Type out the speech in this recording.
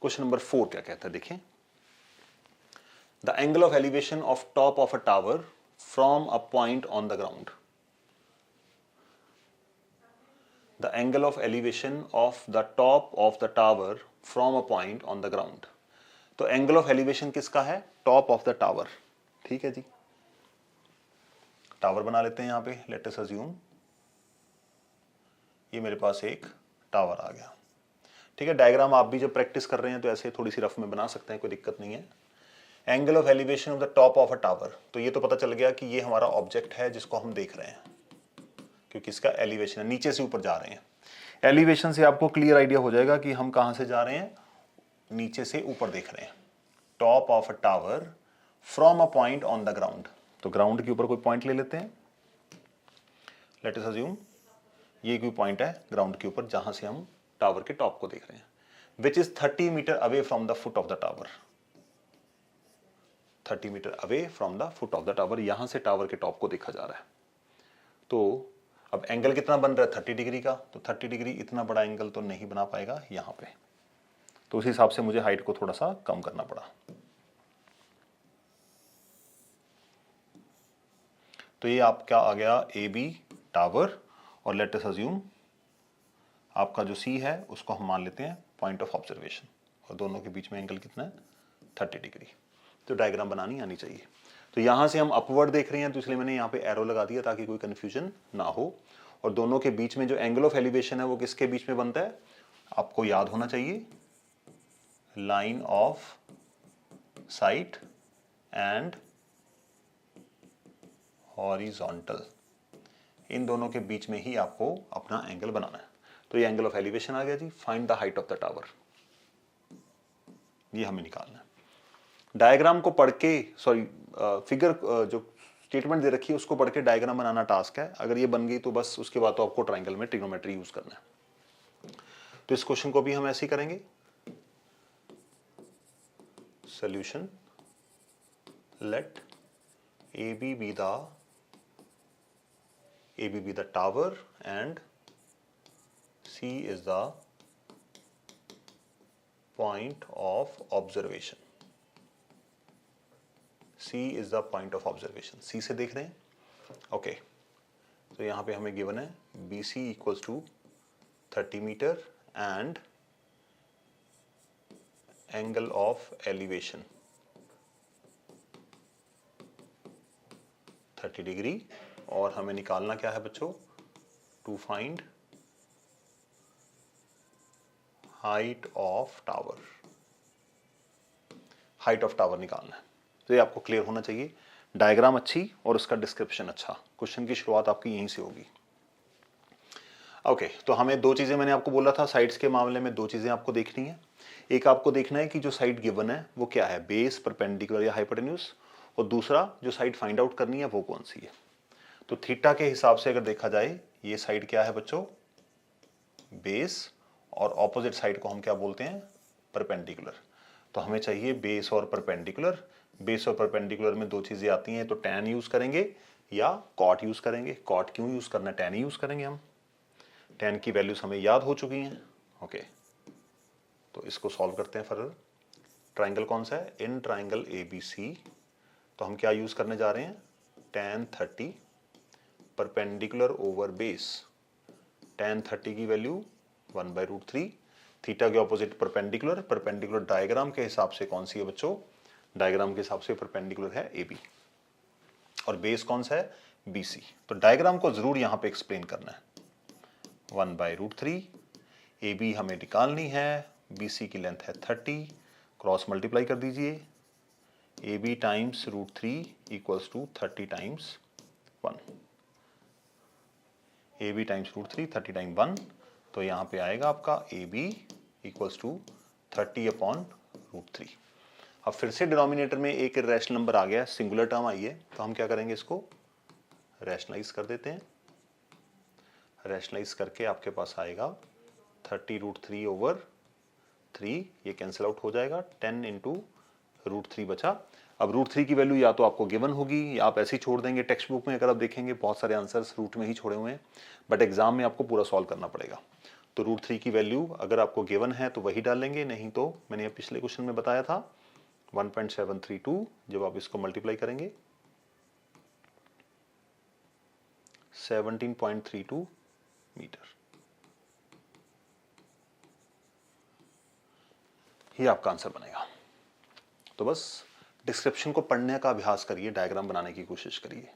Question number 4 क्या कहता है देखें, the angle of elevation of top of a tower from a point on the ground. The angle of elevation of the top of the tower from a point on the ground. तो angle of elevation किसका है? Top of the tower. ठीक है जी, tower बना लेते हैं यहां पे। लेट अस अज्यूम ये मेरे पास एक टावर आ गया। ठीक है, डायग्राम आप भी जब प्रैक्टिस कर रहे हैं तो ऐसे थोड़ी सी रफ में बना सकते हैं, कोई दिक्कत नहीं है। Angle of elevation of the top of a tower, तो ये तो पता चल गया कि ये हमारा ऑब्जेक्ट है जिसको हम देख रहे हैं, क्योंकि इसका एलिवेशन है, नीचे से ऊपर जा रहे हैं। एलिवेशन से आपको क्लियर आइडिया हो जाएगा कि हम कहां से जा रहे हैं, नीचे से ऊपर देख रहे हैं। Top of a tower from a point on the ground, तो ग्राउंड के ऊपर कोई पॉइंट ले लेते हैं। लेट अस अज्यूम ये कोई पॉइंट है ग्राउंड के ऊपर जहां से हम टावर के टॉप को देख रहे हैं, which is 30 metre away from the foot of the tower. 30 metre away from the foot of the tower, यहां से टावर के टॉप को देखा जा रहा है। तो अब एंगल कितना बन रहा है? 30 डिग्री का। तो 30 डिग्री इतना बड़ा एंगल तो नहीं बना पाएगा यहां पे, तो उस हिसाब से मुझे हाइट को थोड़ा सा कम करना पड़ा। तो ये आपका आ गया ए बी टावर, और लेट अस अज्यूम आपका जो सी है उसको हम मान लेते हैं पॉइंट ऑफ ऑब्जर्वेशन, और दोनों के बीच में एंगल कितना है? 30 डिग्री। तो डायग्राम बनानी आनी चाहिए। तो यहां से हम अपवर्ड देख रहे हैं, तो इसलिए मैंने यहाँ पे एरो लगा दिया ताकि कोई कंफ्यूजन ना हो। और दोनों के बीच में जो एंगल ऑफ एलिवेशन है वो किसके बीच में बनता है? आपको याद होना चाहिए, line of sight and horizontal, इन दोनों के बीच में ही आपको अपना एंगल बनाना है। तो ये एंगल ऑफ एलिवेशन आ गया जी। Find the height of the tower, ये हमें निकालना है। डायग्राम को पढ़ के, सॉरी फिगर जो स्टेटमेंट दे रखी है उसको पढ़ के डायग्राम बनाना टास्क है। अगर ये बन गई तो बस उसके बाद तो आपको ट्राइंगल में ट्रिग्नोमेट्री यूज करना है। तो इस क्वेश्चन को भी हम ऐसे ही करेंगे। Solution, let A B be the tower and C is the point of observation. C is the point of observation. C से देख रहे हैं, ओके। तो यहां पे हमें गिवन है BC equals to 30 metre and angle of elevation 30 degree, और हमें निकालना क्या है बच्चों? To find height of tower. Height of tower निकालना है। तो ये आपको क्लियर होना चाहिए। डायग्राम अच्छी और उसका डिस्क्रिप्शन अच्छा। क्वेश्चन की शुरुआत आपकी यहीं से होगी। ओके, तो हमें दो चीजें, मैंने आपको बोला था साइड्स के मामले में दो चीजें आपको देखनी है। एक आपको देखना है कि जो साइड गिवन है वो क्या है, बेस, परपेंडिकुलर या हाइपोटेन्यूज, और दूसरा जो साइड फाइंड आउट करनी है वो कौन सी है। तो थीटा के हिसाब से अगर देखा जाए, ये साइड क्या है बच्चों? बेस, और ऑपोजिट साइड को हम क्या बोलते हैं? परपेंडिकुलर। तो हमें चाहिए बेस और परपेंडिकुलर। बेस और परपेंडिकुलर में दो चीजें आती हैं, तो टैन यूज करेंगे या कॉट यूज करेंगे। कॉट क्यों यूज करना है, टैन यूज करेंगे हम। टैन की वैल्यूज हमें याद हो चुकी हैं। ओके, तो इसको सॉल्व करते हैं फर्दर। ट्राइंगल कौन सा है? In triangle ABC। तो हम क्या यूज करने जा रहे हैं? Tan 30 perpendicular over base. Tan 30 की वैल्यू 1/√3। थीटा के ऑपोजिट परपेंडिकुलर। परपेंडिकुलर डायग्राम के हिसाब से कौन सी है बच्चों? डायग्राम के हिसाब से परपेंडिकुलर है AB, और बेस कौन सा है? BC। तो डायग्राम को जरूर यहां पे एक्सप्लेन करना है। 1/√3, AB हमें निकालनी है, BC की लेंथ है 30, क्रॉस मल्टीप्लाई कर दीजिए। AB times √3 equals to 30 times 1। AB times √3, 30 time 1, तो यहां पे आएगा आपका AB इक्वल्स टू 30/√3। अब फिर से डिनोमिनेटर में एक रैशनल नंबर आ गया, सिंगुलर टर्म आई है, तो हम क्या करेंगे? इसको रैशनलाइज कर देते हैं। रैशनलाइज करके आपके पास आएगा 30√3/3, ये कैंसिल आउट हो जाएगा। 10 इंटू √3 बचा। अब √3 की वैल्यू या तो आपको गिवन होगी या आप ऐसे ही छोड़ देंगे। टेक्स्ट बुक में अगर आप देखेंगे बहुत सारे आंसर्स रूट में ही छोड़े हुए हैं, बट एग्जाम में आपको पूरा सॉल्व करना पड़ेगा। तो √3 की वैल्यू अगर आपको गिवन है तो वही डालेंगे, नहीं तो मैंने पिछले क्वेश्चन में बताया था 1.732, जब आप इसको मल्टीप्लाई करेंगे 17.32 मीटर, ये आपका आंसर बनेगा। तो बस डिस्क्रिप्शन को पढ़ने का अभ्यास करिए, डायग्राम बनाने की कोशिश करिए।